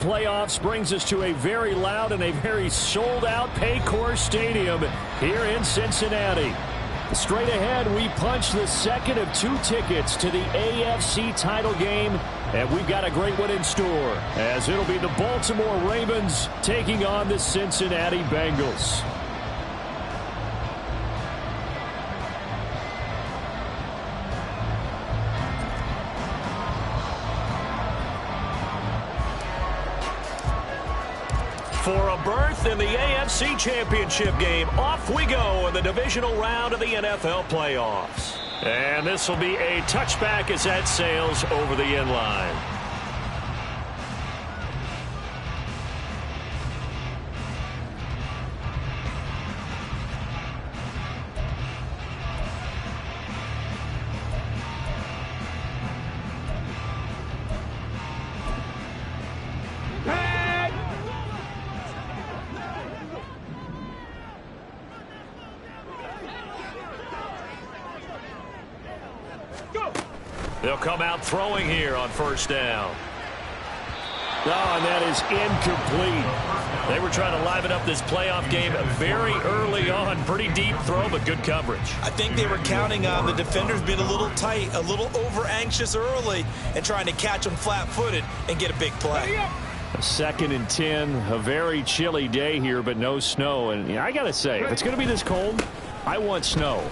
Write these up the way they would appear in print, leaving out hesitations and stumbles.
Playoffs brings us to a very loud and a very sold-out Paycor Stadium here in Cincinnati. Straight ahead, we punch the second of 2 tickets to the AFC title game, and we've got a great one in store, as it'll be the Baltimore Ravens taking on the Cincinnati Bengals. For a berth in the AFC Championship game, off we go in the divisional round of the NFL playoffs. And this will be a touchback as that sails over the end line. They'll come out throwing here on first down. Oh, and that is incomplete. They were trying to liven up this playoff game very early on. Pretty deep throw, but good coverage. I think they were counting on the defenders being a little tight, a little over-anxious early, and trying to catch them flat-footed and get a big play. A 2nd and 10, a very chilly day here, but no snow. And I got to say, if it's going to be this cold, I want snow.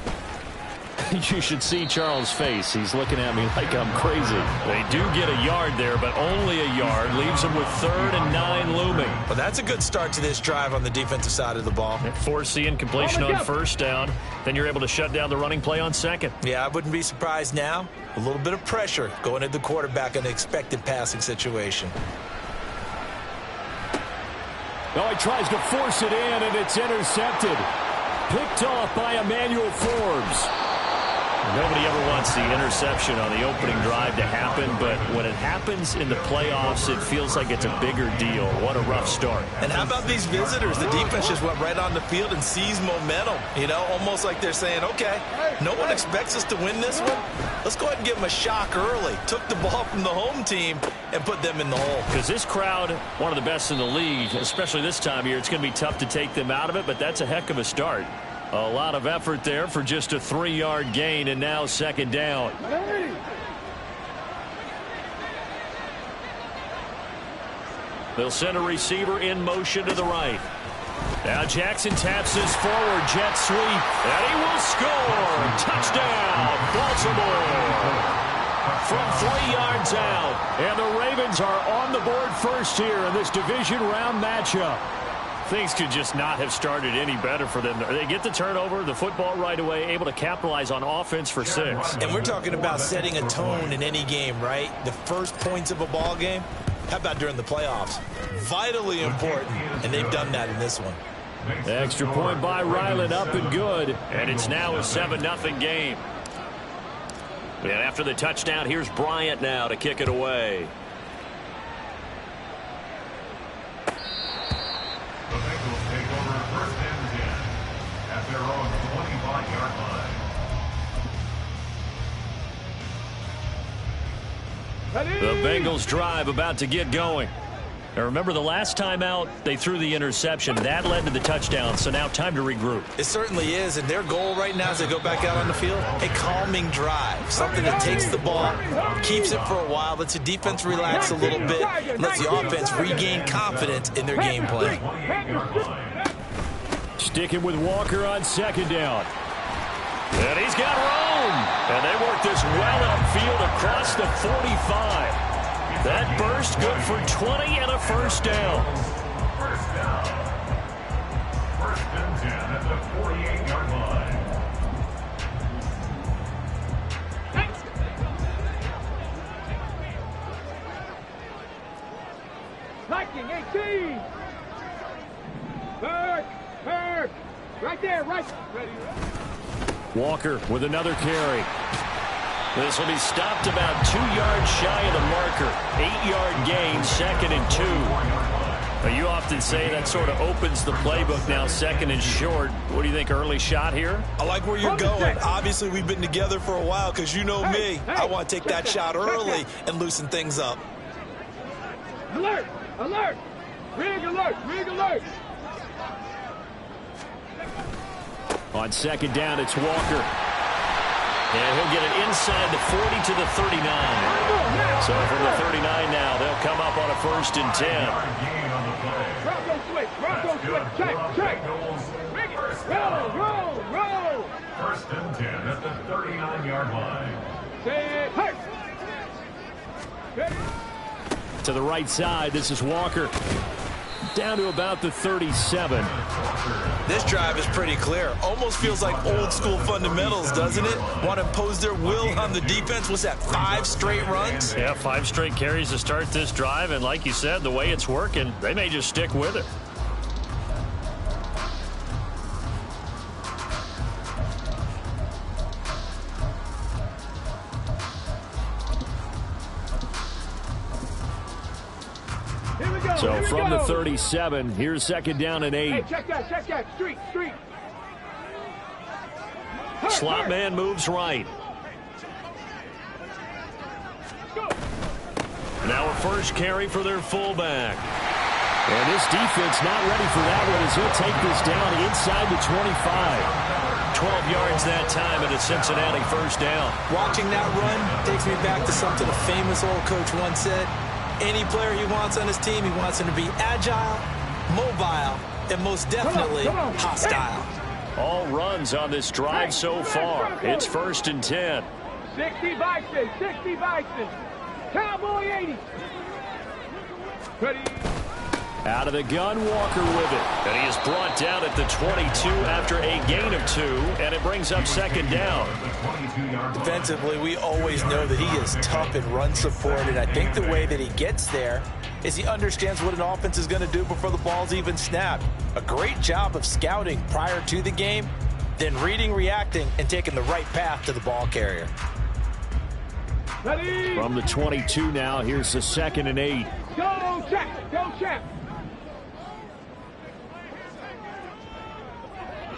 You should see Charles' face. He's looking at me like I'm crazy. They do get a yard there, but only a yard. Leaves them with 3rd and 9 looming. Well, that's a good start to this drive on the defensive side of the ball. Force the incompletion on first down. Then you're able to shut down the running play on second. Yeah, I wouldn't be surprised now. A little bit of pressure going at the quarterback in an expected passing situation. Oh, he tries to force it in, and it's intercepted. Picked off by Emmanuel Forbes. Nobody ever wants the interception on the opening drive to happen, but when it happens in the playoffs, it feels like it's a bigger deal. What a rough start. And how about these visitors? The defense just went right on the field and seized momentum. You know, almost like they're saying, okay, no one expects us to win this one. Let's go ahead and give them a shock early. Took the ball from the home team and put them in the hole. Because this crowd, one of the best in the league, especially this time of year, it's going to be tough to take them out of it, but that's a heck of a start. A lot of effort there for just a 3-yard gain, and now 2nd down. They'll send a receiver in motion to the right. Now Jackson taps his forward jet sweep, and he will score. Touchdown, Baltimore. From 3 yards out, and the Ravens are on the board first here in this division round matchup. Things could just not have started any better for them. They get the turnover, the football right away, able to capitalize on offense for 6. And we're talking about setting a tone in any game, right? The first points of a ball game. How about during the playoffs? Vitally important, and they've done that in this one. Extra point by Ryland, up and good. And it's now a 7-0 game. And after the touchdown, here's Bryant now to kick it away. The Bengals drive about to get going. Now remember, the last time out, they threw the interception. That led to the touchdown, so now time to regroup. It certainly is, and their goal right now as they go back out on the field, a calming drive. Something that takes the ball, keeps it for a while, lets the defense relax a little bit, and lets the offense regain confidence in their game plan. Sticking with Walker on 2nd down. And he's got room. And they work this well upfield across the 45. That burst good for 20 and a first down. First down. 1st and 10 at the 48-yard line. Liking 18. Bird. Right there, right. Ready. Walker with another carry. This will be stopped about 2 yards shy of the marker. 8-yard gain, 2nd and 2. Now, you often say that sort of opens the playbook now, 2nd and short. What do you think, early shot here? I like where you're going. Obviously, we've been together for a while because you know me. I want to take that shot early and loosen things up. Alert! Alert! Rig alert! Rig alert! On second down, it's Walker. And he'll get it inside the 40 to the 39. So from the 39 now, they'll come up on a 1st and 10. Bronco switch! Bronco switch! Check! Check! Roll! Roll! Roll! 1st and 10 at the 39-yard line. Set! Hurt! To the right side, this is Walker. Down to about the 37. This drive is pretty clear. Almost feels like old school fundamentals, doesn't it? Want to impose their will on the defense. What's that, 5 straight runs? Yeah, 5 straight carries to start this drive. And like you said, the way it's working, they may just stick with it. So from the 37, here's 2nd down and 8. Hey, check that, street. Slot man moves right. Now a 1st carry for their fullback. And this defense not ready for that one as he'll take this down inside the 25. 12 yards that time at a Cincinnati 1st down. Watching that run takes me back to something a famous old coach once said. Any player he wants on his team, he wants him to be agile, mobile, and most definitely hostile. All runs on this drive so far. It's 1st and 10. 60 Bison. Cowboy 80. Ready. Out of the gun, Walker with it. And he is brought down at the 22 after a gain of 2, and it brings up 2nd down. Defensively, we always know that he is tough in run support, and I think the way that he gets there is he understands what an offense is going to do before the ball's even snapped. A great job of scouting prior to the game, then reading, reacting, and taking the right path to the ball carrier. Ready. From the 22 now, here's the 2nd and 8. Go, check. Go, check.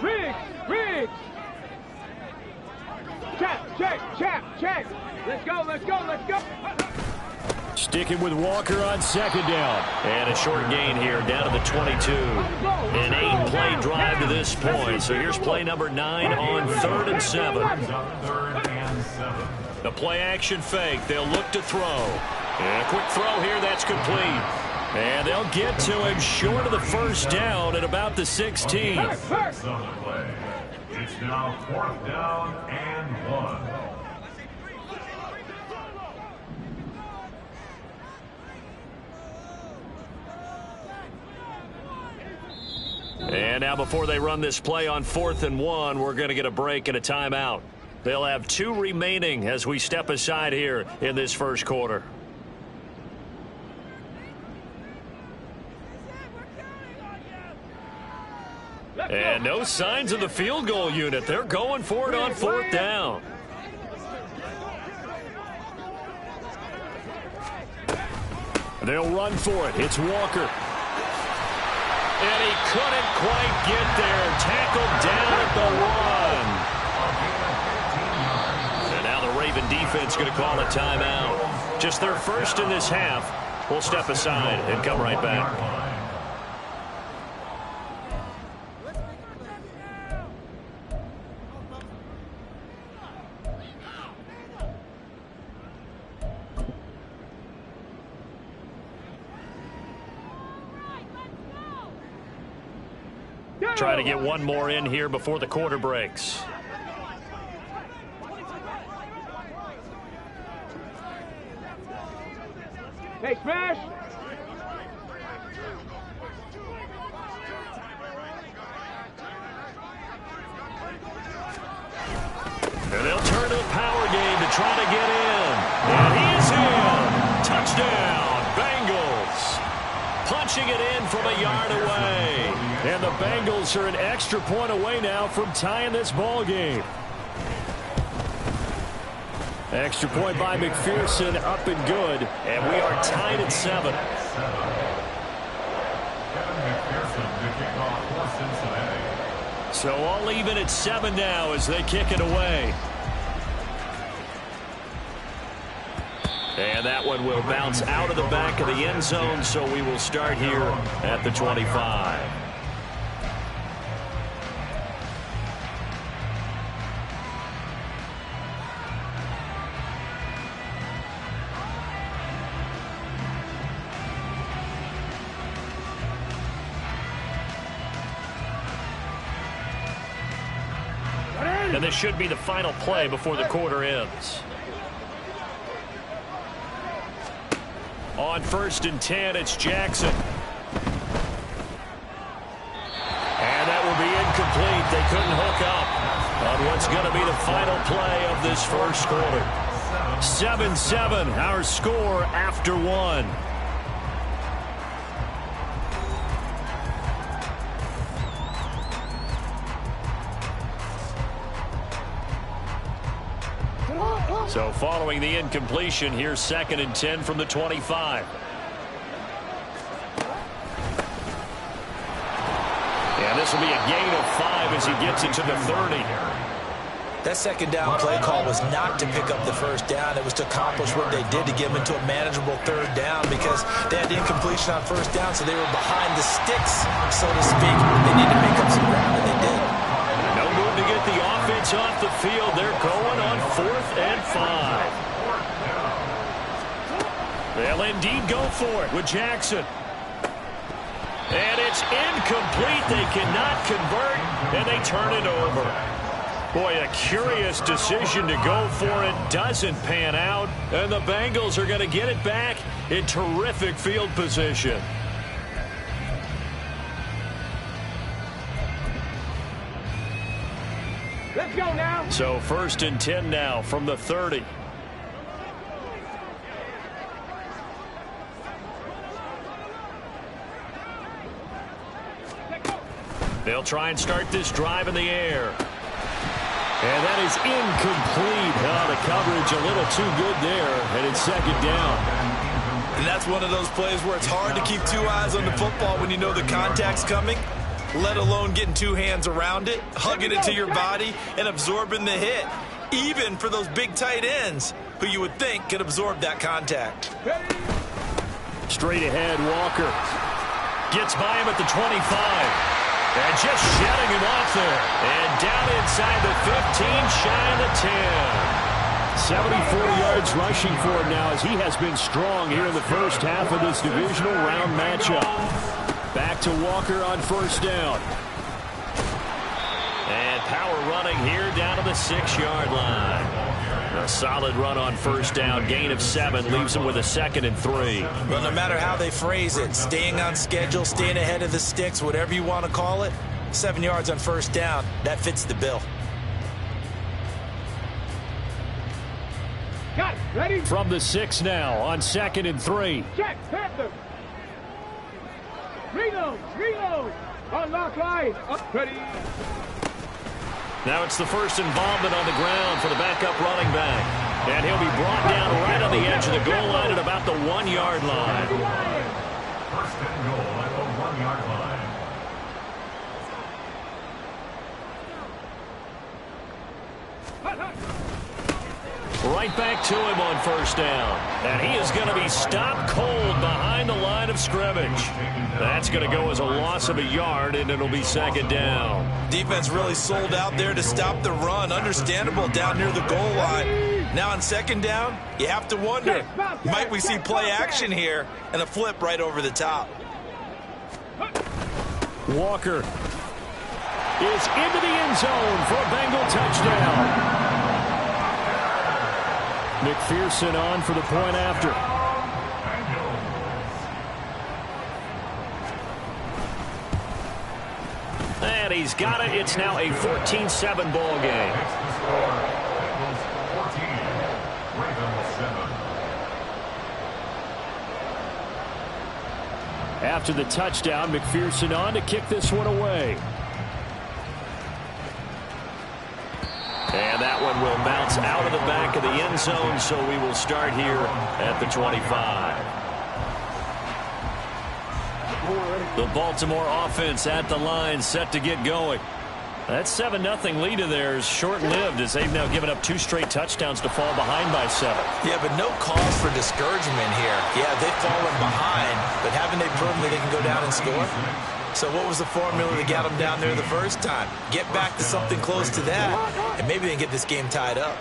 Riggs. Check. Let's go. Sticking with Walker on 2nd down. And a short gain here down to the 22. An 8-play drive to this point. So here's play number 9 on 3rd and 7. The play action fake. They'll look to throw. And a quick throw here. That's complete. And they'll get to him short of the 1st down at about the 16. It's now 4th down and 1. And now before they run this play on 4th and 1, we're going to get a break and a timeout. They'll have 2 remaining as we step aside here in this 1st quarter. And no signs of the field goal unit. They're going for it on 4th down. They'll run for it. It's Walker. And he couldn't quite get there. Tackled down at the 1. And now the Raven defense going to call a timeout. Just their 1st in this half. We'll step aside and come right back. Try to get one more in here before the quarter breaks. Hey, smash! And they'll turn to a power game to try to get in. And he's in. Touchdown, Bengals. Punching it in from a yard away. And the Bengals are an extra point away now from tying this ball game. Extra point by McPherson, up and good. And we are tied at 7. So all even at 7 now as they kick it away. And that one will bounce out of the back of the end zone, so we will start here at the 25. And this should be the final play before the quarter ends. On 1st and 10, it's Jackson. And that will be incomplete. They couldn't hook up on what's going to be the final play of this first quarter. 7-7, our score after one. So following the incompletion, here's 2nd and 10 from the 25. And this will be a gain of 5 as he gets it to the 30. That second down play call was not to pick up the first down. It was to accomplish what they did to get them into a manageable 3rd down because they had the incompletion on 1st down, so they were behind the sticks, so to speak. They need to make up some ground, and they did. No move to get the offense off the field. They're going on 4th and 5. They'll indeed go for it with Jackson. And it's incomplete. They cannot convert, and they turn it over. Boy, a curious decision to go for it. Doesn't pan out, and the Bengals are going to get it back in terrific field position. Let's go now. So 1st and 10 now from the 30. They'll try and start this drive in the air. And that is incomplete. The coverage a little too good there, and it's 2nd down. And that's one of those plays where it's hard to keep 2 eyes on the football when you know the contact's coming, let alone getting 2 hands around it, hugging it to your body, and absorbing the hit, even for those big tight ends who you would think could absorb that contact. Straight ahead, Walker gets by him at the 25. And just shutting him off there. And down inside the 15, shy of the 10. 74 yards rushing for him now as he has been strong here in the first half of this divisional round matchup. Back to Walker on 1st down. And power running here down to the 6-yard line. A solid run on 1st down. Gain of 7 leaves him with a 2nd and 3. Well, no matter how they phrase it, staying on schedule, staying ahead of the sticks, whatever you want to call it, 7 yards on 1st down, that fits the bill. Got it. Ready? From the 6 now on 2nd and 3. Check. Panther. Reload. Unlock line. Up. Ready. Now it's the first involvement on the ground for the backup running back. And he'll be brought down right on the edge of the goal line at about the 1-yard line. 1st and goal at the 1-yard line. Right back to him on 1st down. And he is going to be stopped cold behind the line of scrimmage. That's going to go as a loss of a yard, and it'll be 2nd down. Defense really sold out there to stop the run. Understandable down near the goal line. Now on 2nd down, you have to wonder, might we see play action here and a flip right over the top? Walker is into the end zone for a Bengal touchdown. McPherson on for the point after. And he's got it. It's now a 14-7 ball game. After the touchdown, McPherson on to kick this one away. And that one will bounce out of the back of the end zone, so we will start here at the 25. The Baltimore offense at the line, set to get going. That 7-0 lead of theirs short-lived as they've now given up 2 straight touchdowns to fall behind by 7. Yeah, but no cause for discouragement here. Yeah, they've fallen behind, but haven't they proven that they can go down and score? So what was the formula that got them down there the first time? Get back to something close to that, and maybe they can get this game tied up.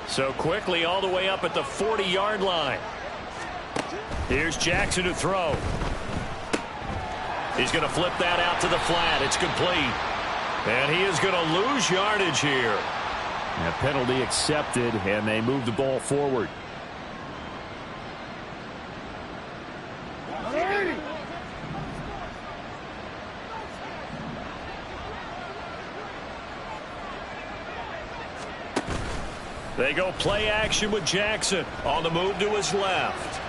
So quickly all the way up at the 40-yard line. Here's Jackson to throw. He's going to flip that out to the flat. It's complete. And he is going to lose yardage here. A penalty accepted, and they move the ball forward. They go play action with Jackson on the move to his left.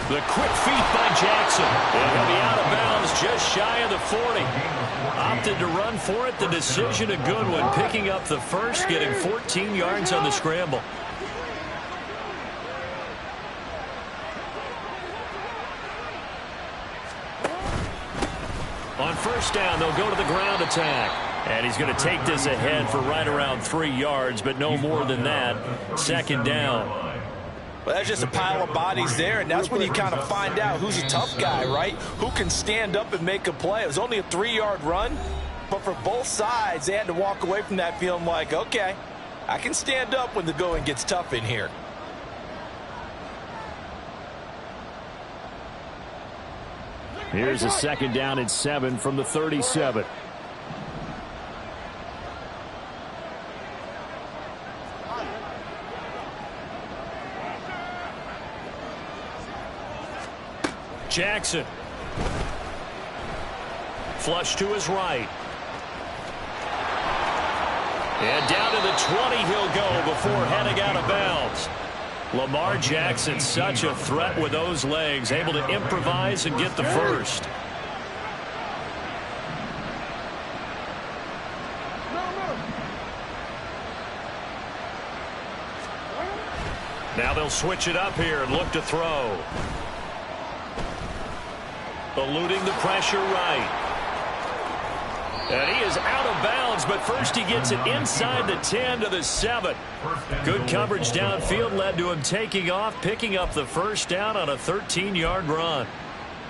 The quick feet by Jackson. And he'll be out of bounds just shy of the 40. Opted to run for it. The decision a good one. Picking up the first, getting 14 yards on the scramble. On first down, they'll go to the ground attack. And he's going to take this ahead for right around 3 yards, but no more than that. Second down. Well, that's just a pile of bodies there, and that's when you kind of find out who's a tough guy, right? Who can stand up and make a play. It was only a 3-yard run, but for both sides, they had to walk away from that feeling like, okay, I can stand up when the going gets tough in here. Here's a second down and 7 from the 37. Jackson. Flush to his right. And down to the 20 he'll go before heading out of bounds. Lamar Jackson, such a threat with those legs, able to improvise and get the first. Now they'll switch it up here and look to throw. Eluding the pressure right. And he is out of bounds, but first he gets it inside the 10 to the 7. Good coverage downfield led to him taking off, picking up the first down on a 13-yard run.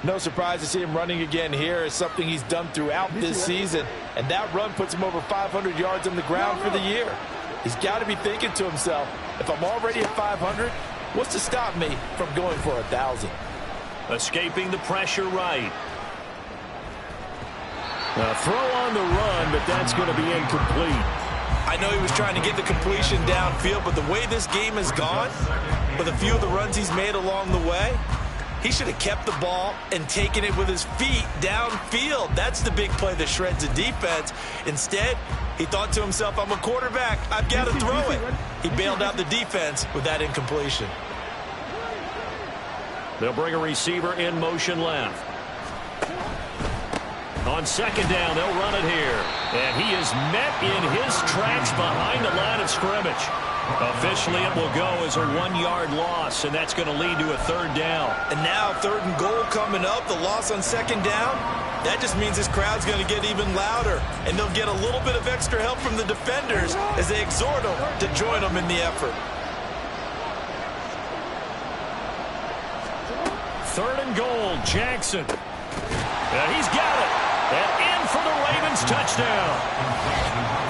No surprise to see him running again here. It's something he's done throughout this season, and that run puts him over 500 yards on the ground for the year. He's got to be thinking to himself, if I'm already at 500, what's to stop me from going for 1,000? Escaping the pressure right. A throw on the run, but that's going to be incomplete. I know he was trying to get the completion downfield, but the way this game has gone, with a few of the runs he's made along the way, he should have kept the ball and taken it with his feet downfield. That's the big play that shreds the defense. Instead, he thought to himself, I'm a quarterback, I've got to throw it. He bailed out the defense with that incompletion. They'll bring a receiver in motion left. On second down, they'll run it here. And he is met in his tracks behind the line of scrimmage. Officially, it will go as a 1-yard loss, and that's going to lead to a third down. And now 3rd and goal coming up, the loss on second down. That just means this crowd's going to get even louder, and they'll get a little bit of extra help from the defenders as they exhort them to join them in the effort. 3rd and goal, Jackson. And he's got it. And in for the Ravens touchdown.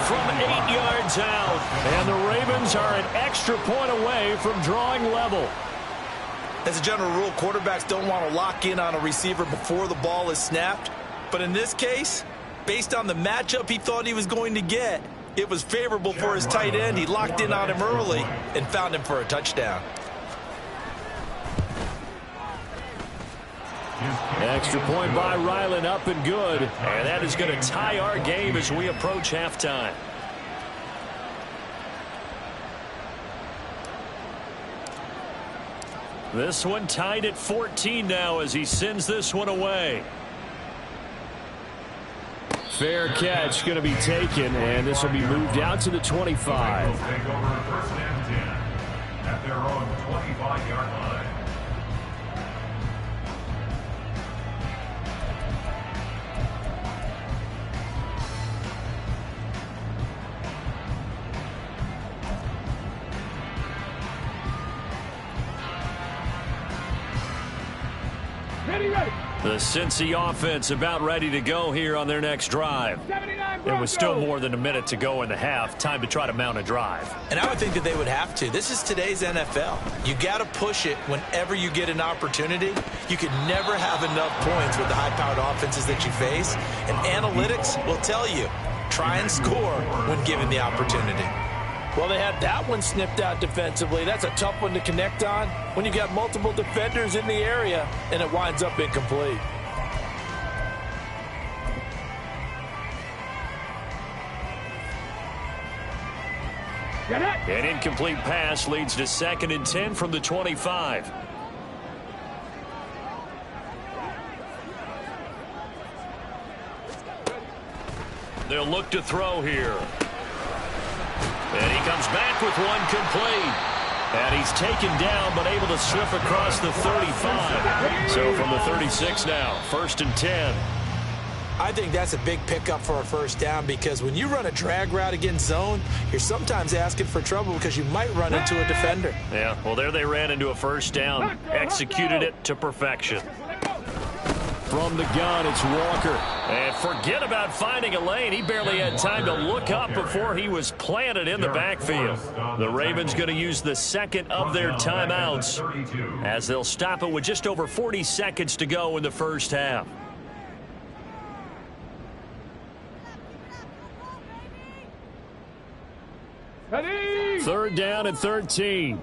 From 8 yards out. And the Ravens are an extra point away from drawing level. As a general rule, quarterbacks don't want to lock in on a receiver before the ball is snapped. But in this case, based on the matchup he thought he was going to get, it was favorable for his tight end. He locked in on him early and found him for a touchdown. Extra point by Ryland, up and good. And that is going to tie our game as we approach halftime. This one tied at 14 now as he sends this one away. Fair catch going to be taken, and this will be moved out to the 25. Take over 1st and 10 at their own 25-yard line. The Cincy offense about ready to go here on their next drive. There was still more than a minute to go in the half. Time to try to mount a drive. And I would think that they would have to. This is today's NFL. You got to push it whenever you get an opportunity. You can never have enough points with the high-powered offenses that you face. And analytics will tell you, try and score when given the opportunity. Well, they had that one snipped out defensively. That's a tough one to connect on when you got multiple defenders in the area and it winds up incomplete. An incomplete pass leads to 2nd and 10 from the 25. They'll look to throw here. And he comes back with one complete. And he's taken down but able to slip across the 35. So from the 36 now, 1st and 10. I think that's a big pickup for a first down because when you run a drag route against zone, you're sometimes asking for trouble because you might run into a defender. Yeah, well, there they ran into a first down. Executed it to perfection. From the gun, it's Walker. And forget about finding a lane. He barely had time to look up before he was planted in the backfield. The Ravens going to use the second of their timeouts as they'll stop it with just over 40 seconds to go in the first half. Ready? 3rd down and 13.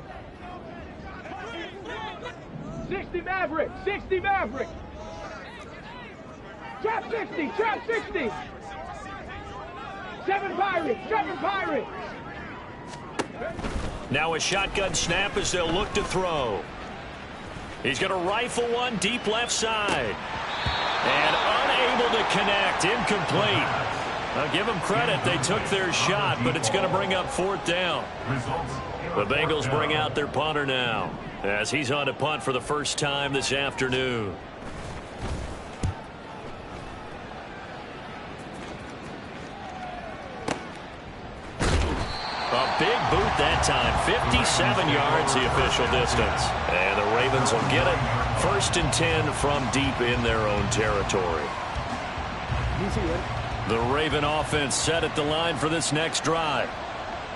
60 Maverick, 60 Maverick. Trap 60, trap 60. 7 Pirates, 7 Pirates. Now a shotgun snap as they'll look to throw. He's going to rifle one deep left side. And unable to connect, incomplete. I'll give them credit. They took their shot, but it's going to bring up 4th down. The Bengals bring out their punter now as he's on to punt for the first time this afternoon. A big boot that time. 57 yards the official distance. And the Ravens will get it. 1st and 10 from deep in their own territory. The Raven offense set at the line for this next drive.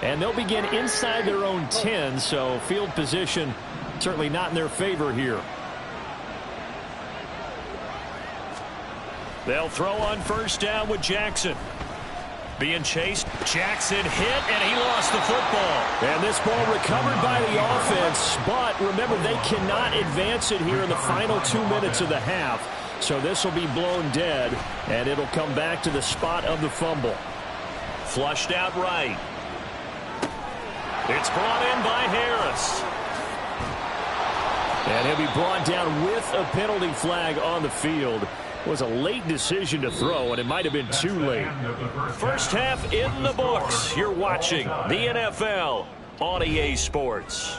And they'll begin inside their own 10, so field position certainly not in their favor here. They'll throw on 1st down with Jackson. Being chased, Jackson hit, and he lost the football. And this ball recovered by the offense, but remember, they cannot advance it here in the final 2 minutes of the half. So this will be blown dead, and it'll come back to the spot of the fumble. Flushed out right. It's brought in by Harris. And he'll be brought down with a penalty flag on the field. It was a late decision to throw, and it might have been too late. First half in the books. You're watching the NFL on EA Sports.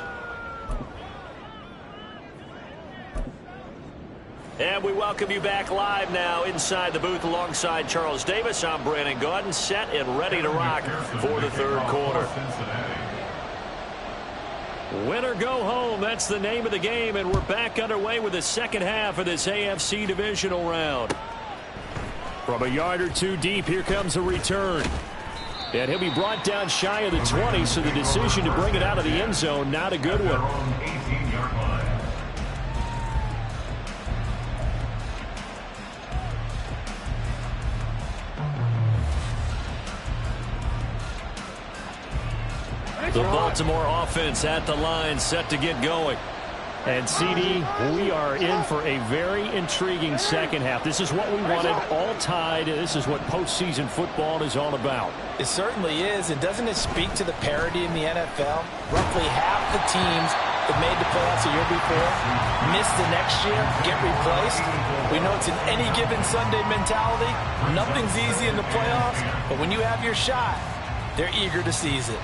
And we welcome you back live now inside the booth alongside Charles Davis. I'm Brandon Gaudin, set and ready to rock for the 3rd quarter. Win or go home, that's the name of the game, and we're back underway with the second half of this AFC divisional round. From a yard or two deep, here comes a return. And he'll be brought down shy of the 20, so the decision to bring it out of the end zone, not a good one. The Baltimore offense at the line, set to get going. And, CD, we are in for a very intriguing second half. This is what we wanted, all tied. This is what postseason football is all about. It certainly is. And doesn't it speak to the parity in the NFL? Roughly half the teams that made the playoffs a year before miss the next year, get replaced. We know it's an any given Sunday mentality. Nothing's easy in the playoffs, but when you have your shot, they're eager to seize it.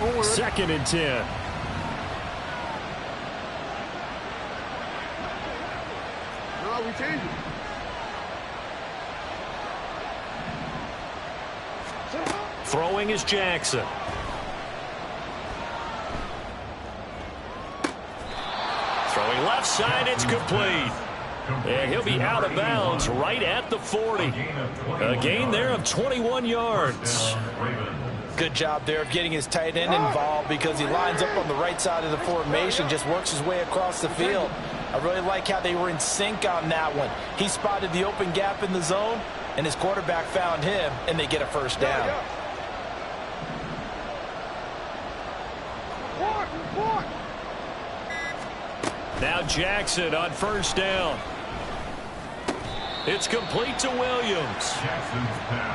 2nd and 10. No, we change it. Throwing is Jackson. Going left side, it's complete. And he'll be out of bounds right at the 40. A gain there of 21 yards. Good job there of getting his tight end involved because he lines up on the right side of the formation, just works his way across the field. I really like how they were in sync on that one. He spotted the open gap in the zone, and his quarterback found him, and they get a first down. Now Jackson on first down. It's complete to Williams.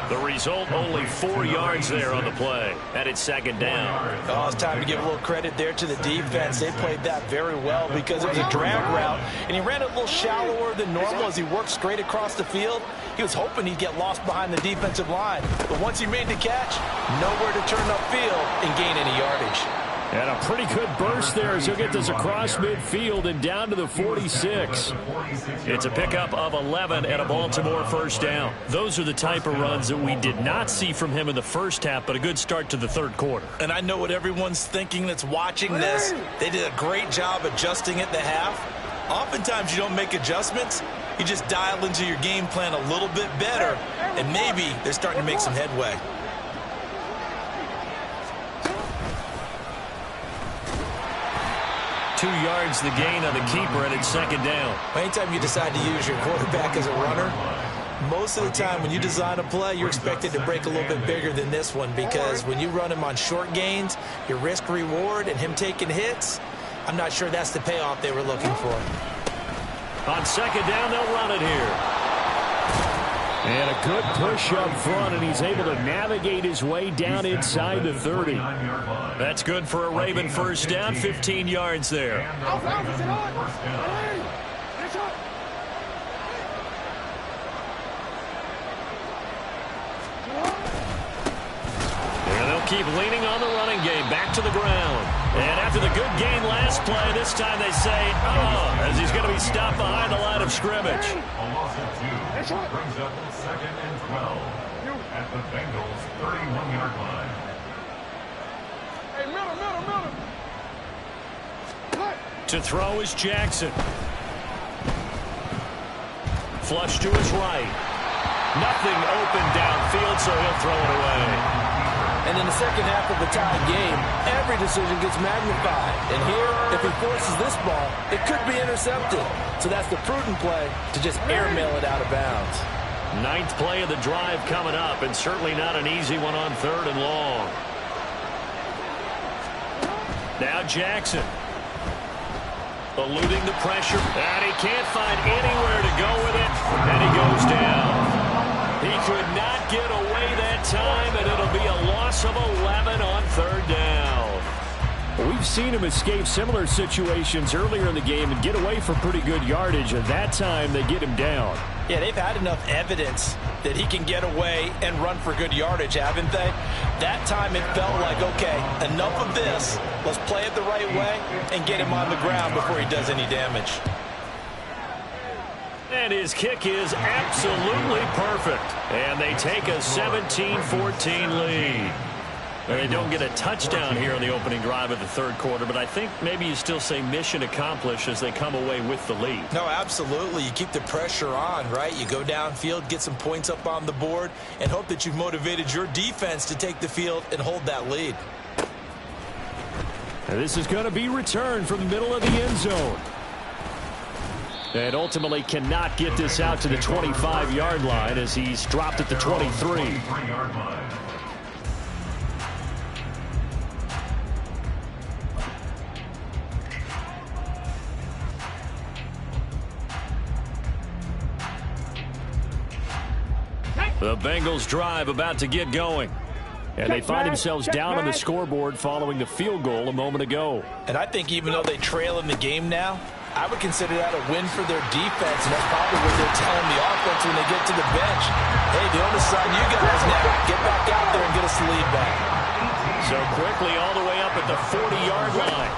The result, only 4 yards there on the play. And it's second down. Oh, it's time to give a little credit there to the defense. They played that very well because it was a drag route, and he ran it a little shallower than normal as he worked straight across the field. He was hoping he'd get lost behind the defensive line. But once he made the catch, nowhere to turn upfield and gain any yardage. And a pretty good burst there as he'll get this across midfield and down to the 46. It's a pickup of 11 and a Baltimore first down. Those are the type of runs that we did not see from him in the first half, but a good start to the third quarter. And I know what everyone's thinking that's watching this. They did a great job adjusting at the half. Oftentimes you don't make adjustments. You just dial into your game plan a little bit better, and maybe they're starting to make some headway. .2 yards the gain on the keeper, and it's second down. Anytime you decide to use your quarterback as a runner, most of the time when you design a play, you're expected to break a little bit bigger than this one, because when you run him on short gains, your risk-reward and him taking hits, I'm not sure that's the payoff they were looking for. On second down, they'll run it here. And a good push up front, and he's able to navigate his way down inside the 30. That's good for a Raven first down, 15 yards there. And they'll keep leaning on the running game, back to the ground. And after the good gain last play, this time they say, as he's going to be stopped behind the line of scrimmage. Brings up second and 12 at the Bengals' 31-yard line. Hey, middle. To throw is Jackson. Flush to his right. Nothing open downfield, so he'll throw it away. And in the second half of the tied game, every decision gets magnified. And here, if he forces this ball, it could be intercepted. So that's the prudent play to just airmail it out of bounds. Ninth play of the drive coming up, and certainly not an easy one on third and long. Now Jackson. Eluding the pressure, and he can't find anywhere to go with it, and he goes down. He could not get away that time, and it'll be a loss of 11 on third down. We've seen him escape similar situations earlier in the game and get away from pretty good yardage, and that time they get him down. Yeah, they've had enough evidence that he can get away and run for good yardage, haven't they? That time it felt like, okay, enough of this. Let's play it the right way and get him on the ground before he does any damage. And his kick is absolutely perfect. And they take a 17-14 lead. And they don't get a touchdown here on the opening drive of the third quarter, but I think maybe you still say mission accomplished as they come away with the lead. No, absolutely. You keep the pressure on, right? You go downfield, get some points up on the board, and hope that you've motivated your defense to take the field and hold that lead. And this is going to be returned from the middle of the end zone. And ultimately cannot get this out to the 25-yard line as he's dropped at the 23. The Bengals drive about to get going. And they find themselves down on the scoreboard following the field goal a moment ago. And I think even though they trail in the game now, I would consider that a win for their defense, and that's probably what they're telling the offense when they get to the bench. Hey, the onus is on you guys now. Get back out there and get us the lead back. So quickly all the way up at the 40-yard line.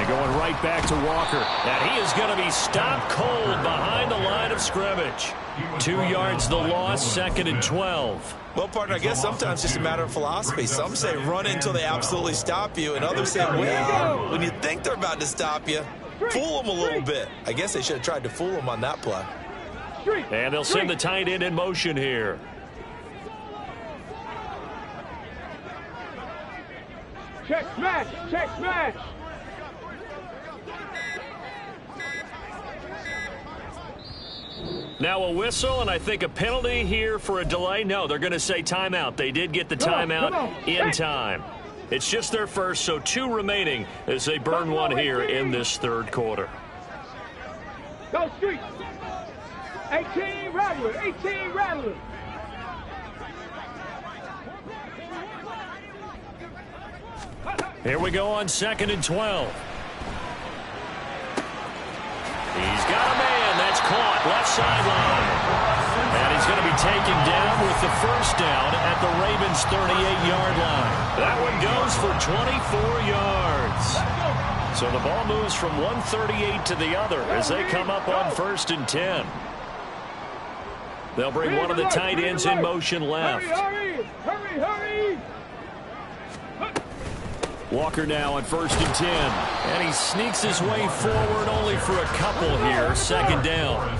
And going right back to Walker. And he is going to be stopped cold behind the line of scrimmage. 2 yards the loss, second and 12. Well, partner, I guess sometimes it's just a matter of philosophy. Some say run until they absolutely stop you, and others say, well, when you think they're about to stop you, fool him a little bit. I guess they should have tried to fool him on that play. And they'll send the tight end in motion here. Check smash, check smash. Now a whistle, and I think a penalty here for a delay. No, they're going to say timeout. They did get the timeout in time. It's just their first, so 2 remaining as they burn one here in this third quarter. Go Street. 18 Rattler, 18 Rattler. Here we go on 2nd and 12. He's got a man. That's caught. Left sideline. And he's going to be taken down with the first down at the Ravens' 38-yard line. That one goes for 24 yards. So the ball moves from 138 to the other as they come up on 1st and 10. They'll bring one of the tight ends in motion left. Hurry, hurry, hurry. Walker now on 1st and 10. And he sneaks his way forward only for a couple here. 2nd down.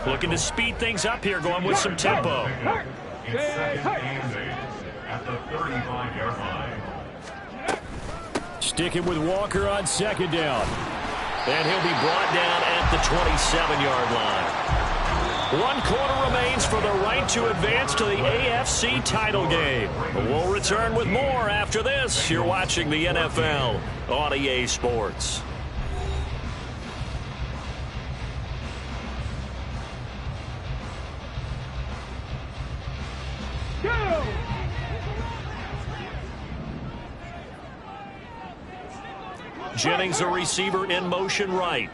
Looking to speed things up here, going with some tempo. It's 2nd and 8 at the 35-yard line. Sticking with Walker on 2nd down. And he'll be brought down at the 27-yard line. 1 quarter remains for the right to advance to the AFC title game. We'll return with more after this. You're watching the NFL on EA Sports. Go! Jennings, a receiver in motion right.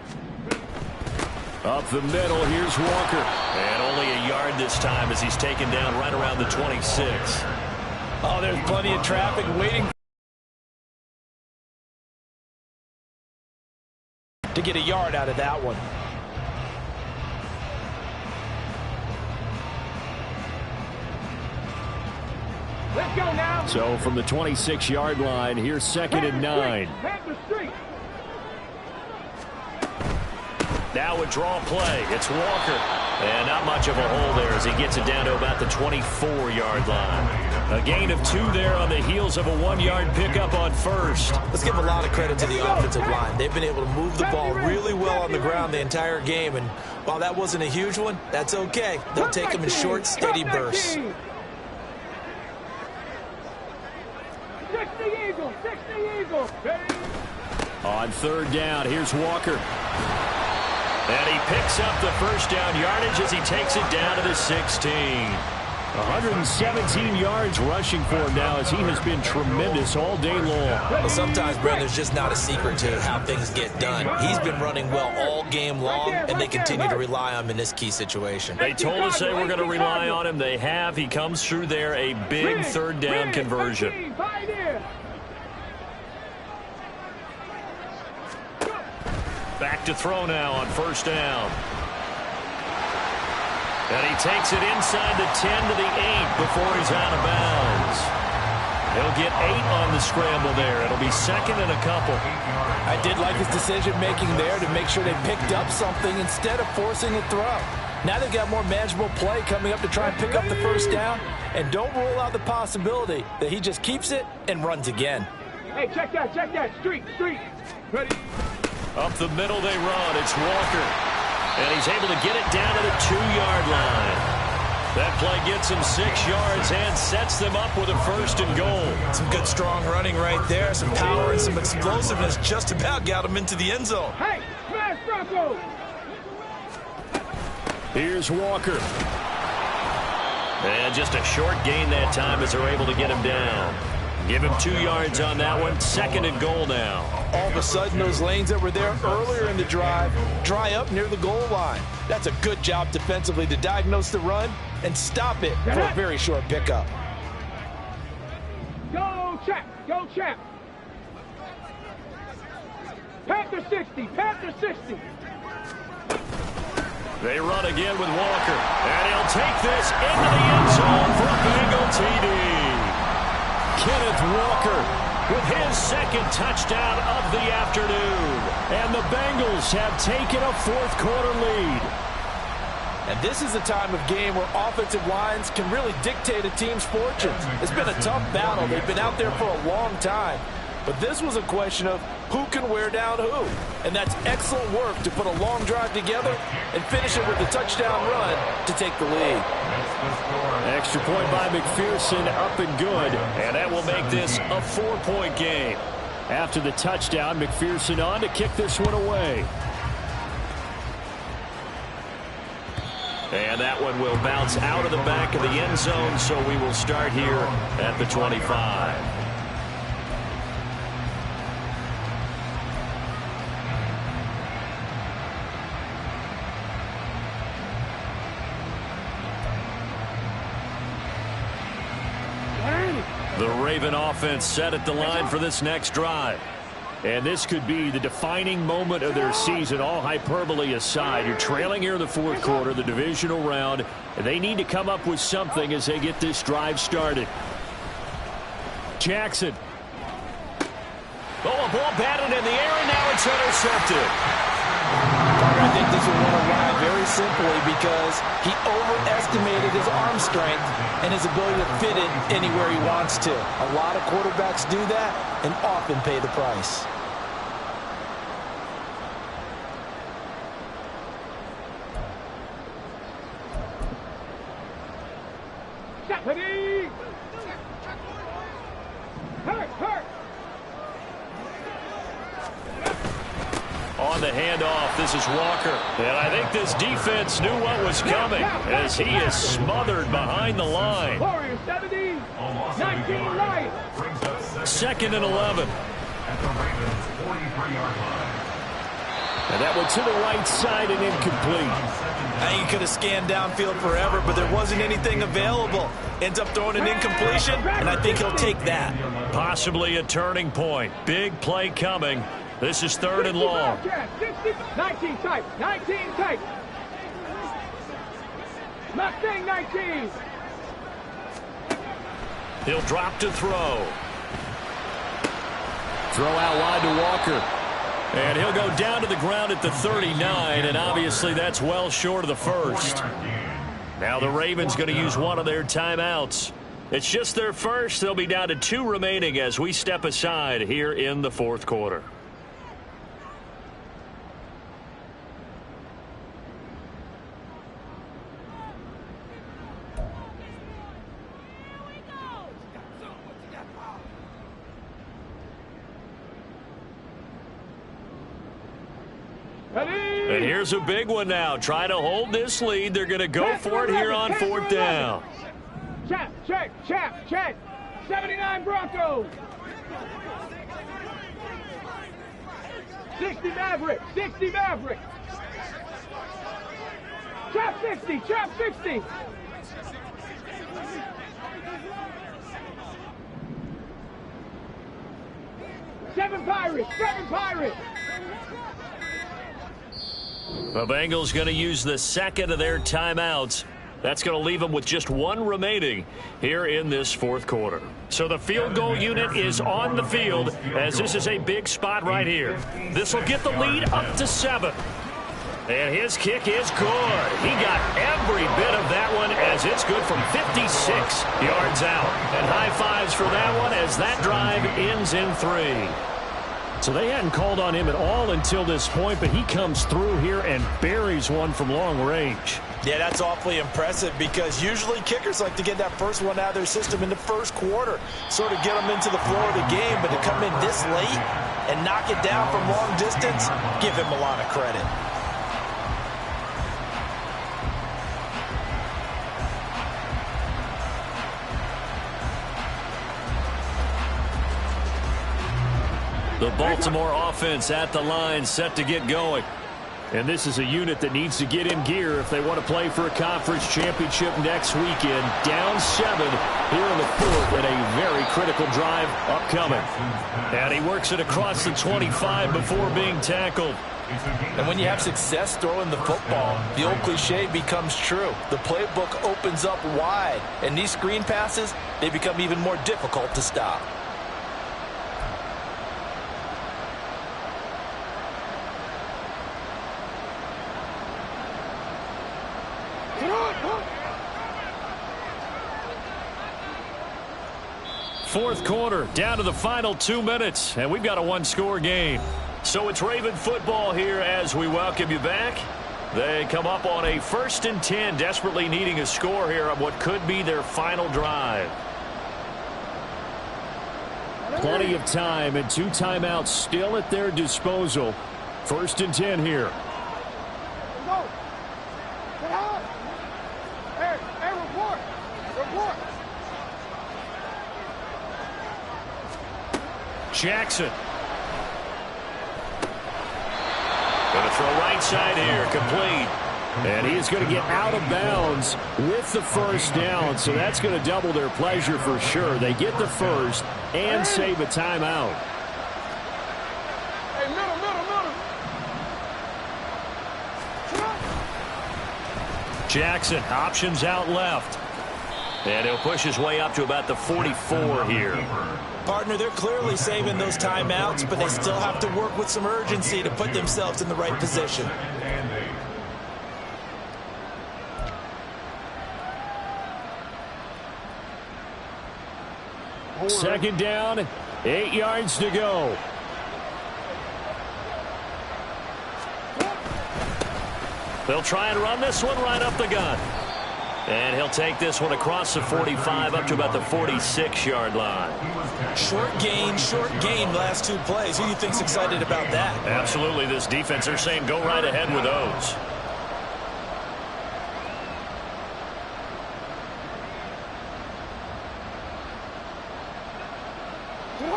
Up the middle, here's Walker. And only a yard this time as he's taken down right around the 26. Oh, there's plenty of traffic waiting to get a yard out of that one. Let's go now. So from the 26-yard line, here's 2nd and 9. Now a draw play. It's Walker. And not much of a hole there as he gets it down to about the 24-yard line. A gain of 2 there on the heels of a 1-yard pickup on 1st. Let's give a lot of credit to the offensive line. They've been able to move the ball really well on the ground the entire game. And while that wasn't a huge one, that's okay. They'll take them in short, steady bursts. 60 Eagles, 60 Eagles. On 3rd down, here's Walker. And he picks up the first down yardage as he takes it down to the 16. 117 yards rushing for him now as he has been tremendous all day long. Well, sometimes, Brent, there's just not a secret to how things get done. He's been running well all game long, and they continue to rely on him in this key situation. They told us they were going to rely on him. They have. He comes through there, a big 3rd down conversion. Back to throw now on 1st down. And he takes it inside the 10 to the 8 before he's out of bounds. He'll get 8 on the scramble there. It'll be 2nd and a couple. I did like his decision-making there to make sure they picked up something instead of forcing a throw. Now they've got more manageable play coming up to try and pick up the first down. And don't rule out the possibility that he just keeps it and runs again. Hey, check that, street. Ready? Up the middle they run. It's Walker. And he's able to get it down to the 2-yard line. That play gets him 6 yards and sets them up with a 1st and goal. Some good, strong running right there. Some power and some explosiveness just about got him into the end zone. Hey, smash Bronco! Here's Walker. And just a short gain that time as they're able to get him down. Give him 2 yards on that one. 2nd and goal now. All of a sudden, those lanes that were there earlier in the drive dry up near the goal line. That's a good job defensively to diagnose the run and stop it for a very short pickup. Go, Chap. Panther 60, Panther 60. They run again with Walker. And he'll take this into the end zone for a Bengal TD. Kenneth Walker with his second touchdown of the afternoon. And the Bengals have taken a fourth-quarter lead. And this is the time of game where offensive lines can really dictate a team's fortunes. It's been a tough battle. They've been out there for a long time. But this was a question of who can wear down who. And that's excellent work to put a long drive together and finish it with a touchdown run to take the lead. Extra point by McPherson, up and good. And that will make this a 4-point game. After the touchdown, McPherson on to kick this one away. And that one will bounce out of the back of the end zone, so we will start here at the 25. The Raven offense set at the line for this next drive. And this could be the defining moment of their season, all hyperbole aside. You're trailing here in the fourth quarter, the divisional round, and they need to come up with something as they get this drive started. Jackson. Oh, a ball batted in the air, and now it's intercepted. I think this will win a ride very simply because he overestimated his arm strength and his ability to fit it anywhere he wants to. A lot of quarterbacks do that and often pay the price. Ready! Hurt! On the handoff, this is Walker. And I think this defense knew what was coming as he is smothered behind the line. Warriors 70, 19 right. 2nd and 11. At the Ravens' 43-yard line. And that one to the right side and incomplete. I think he could have scanned downfield forever, but there wasn't anything available. Ends up throwing an incompletion, and I think he'll take that. Possibly a turning point. Big play coming. This is 3rd and long. 19 tight. Mustang 19. He'll drop to throw. Throw out wide to Walker. And he'll go down to the ground at the 39, and obviously that's well short of the first. Now the Ravens going to use one of their timeouts. It's just their first. They'll be down to 2 remaining as we step aside here in the fourth quarter. And here's a big one now. Trying to hold this lead. They're going to go for it here on 4th down. Check. 79 Broncos. 60 Maverick. Trap 60. 7 Pirates. The Bengals going to use the second of their timeouts. That's going to leave them with just 1 remaining here in this fourth quarter. So the field goal unit is on the field as this is a big spot right here. This will get the lead up to 7. And his kick is good. He got every bit of that one as it's good from 56 yards out. And high fives for that one as that drive ends in 3. So they hadn't called on him at all until this point, but he comes through here and buries one from long range. Yeah, that's awfully impressive because usually kickers like to get that first one out of their system in the first quarter, sort of get them into the flow of the game, but to come in this late and knock it down from long distance, give him a lot of credit. The Baltimore offense at the line, set to get going. And this is a unit that needs to get in gear if they want to play for a conference championship next weekend. Down 7 here in the fourth and a very critical drive upcoming. And he works it across the 25 before being tackled. And when you have success throwing the football, the old cliche becomes true. The playbook opens up wide, and these screen passes, they become even more difficult to stop. Fourth quarter, down to the final 2 minutes, and we've got a one-score game. So it's Raven football here as we welcome you back. They come up on a 1st and 10, desperately needing a score here on what could be their final drive. Plenty of time and 2 timeouts still at their disposal. 1st and 10 here. Jackson. Going to throw right side here, complete. And he is going to get out of bounds with the first down, so that's going to double their pleasure for sure. They get the first and save a timeout. Hey, middle. Jackson, options out left. And he'll push his way up to about the 44 here. Partner, they're clearly saving those timeouts, but they still have to work with some urgency to put themselves in the right position. Second down, 8 yards to go. They'll try and run this one right up the gut. And he'll take this one across the 45 up to about the 46-yard line. Short gain, last 2 plays. Who do you think's excited about that? Absolutely, this defense, they're saying go right ahead with those.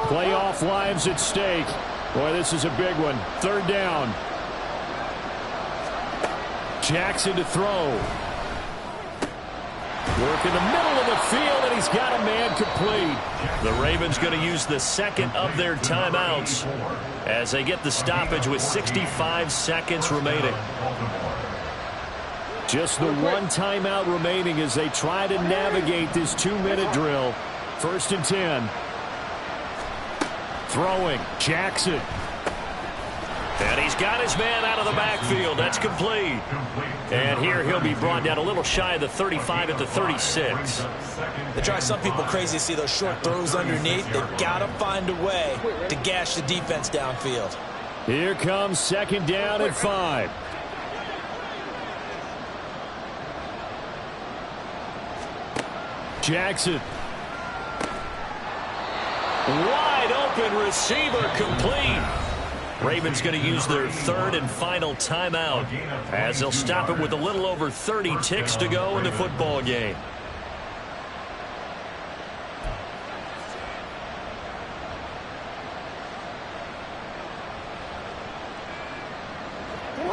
Playoff lives at stake. Boy, this is a big one. 3rd down. Jackson to throw. Work in the middle of the field, and he's got a man complete. The Ravens going to use the 2nd of their timeouts as they get the stoppage with 65 seconds remaining. Just the 1 timeout remaining as they try to navigate this 2-minute drill. 1st and 10. Throwing, Jackson. And he's got his man out of the backfield. That's complete. And here he'll be brought down a little shy of the 35 at the 36. They drive some people crazy to see those short throws underneath. They've got to find a way to gash the defense downfield. Here comes 2nd down and 5. Jackson. Wide open receiver, complete. Ravens going to use their 3rd and final timeout as they'll stop it with a little over 30 ticks to go in the football game.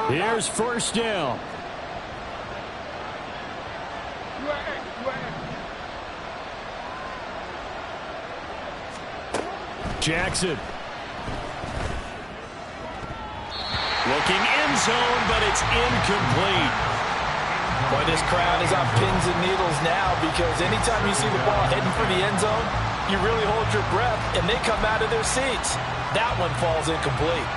Here's 1st down. Jackson. Looking end zone, but it's incomplete. Boy, this crowd is on pins and needles now because anytime you see the ball heading for the end zone, you really hold your breath, and they come out of their seats. That one falls incomplete.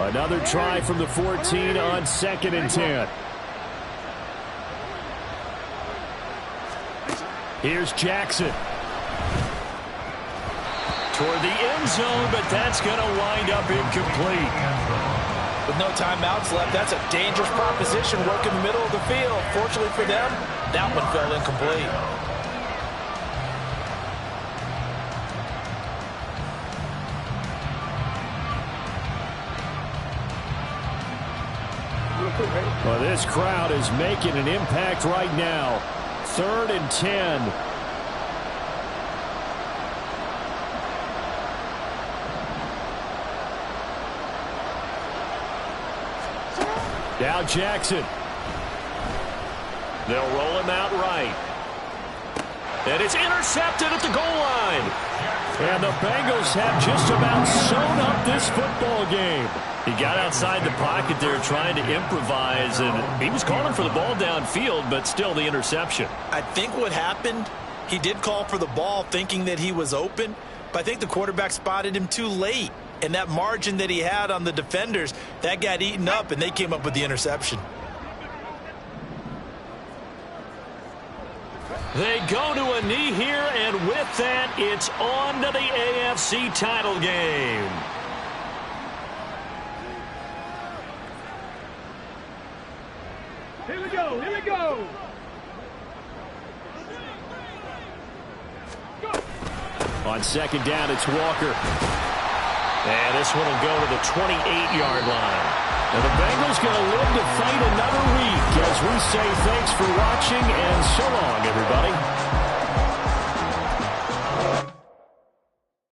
Another try from the 14 on 2nd and 10. Here's Jackson. Toward the end zone, but that's going to wind up incomplete. With no timeouts left, that's a dangerous proposition. Work in the middle of the field. Fortunately for them, that one fell incomplete. Well, this crowd is making an impact right now. 3rd and 10. Now Jackson. They'll roll him out right. And it's intercepted at the goal line. And the Bengals have just about sewn up this football game. He got outside the pocket there trying to improvise, and he was calling for the ball downfield, but still the interception. I think what happened, he did call for the ball thinking that he was open, but I think the quarterback spotted him too late. And that margin that he had on the defenders, that got eaten up, and they came up with the interception. They go to a knee here, and with that, it's on to the AFC title game. Here we go, here we go. On second down, it's Walker. And this one will go to the 28-yard line. And the Bengals going to live to fight another week as we say thanks for watching and so long, everybody.